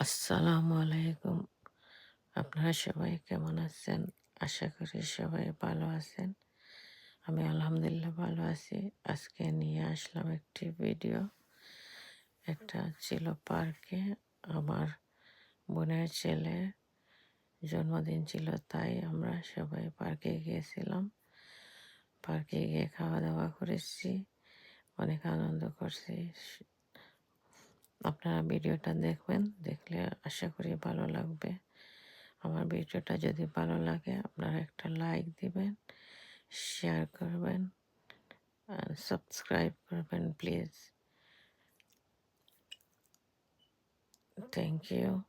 আসসালামু আলাইকুম। আপনারা সবাই কেমন আছেন? আশা করি সবাই ভালো আছেন। আমি আলহামদুলিল্লাহ ভালো আছি। আজকে নিয়ে আসলাম একটি ভিডিও। একটা ছিল পার্কে। আমার বোনের ছেলের জন্মদিন ছিল, তাই আমরা সবাই পার্কে গিয়েছিলাম। পার্কে গিয়ে খাওয়া-দাওয়া করেছি। অনেক আনন্দ করছি। আপনারা ভিডিওটা দেখবেন। দেখলে আশা করি ভালো লাগবে। আমার ভিডিওটা যদি ভালো লাগে আপনারা একটা লাইক দিবেন, শেয়ার করবেন আর সাবস্ক্রাইব করবেন প্লিজ। Thank you.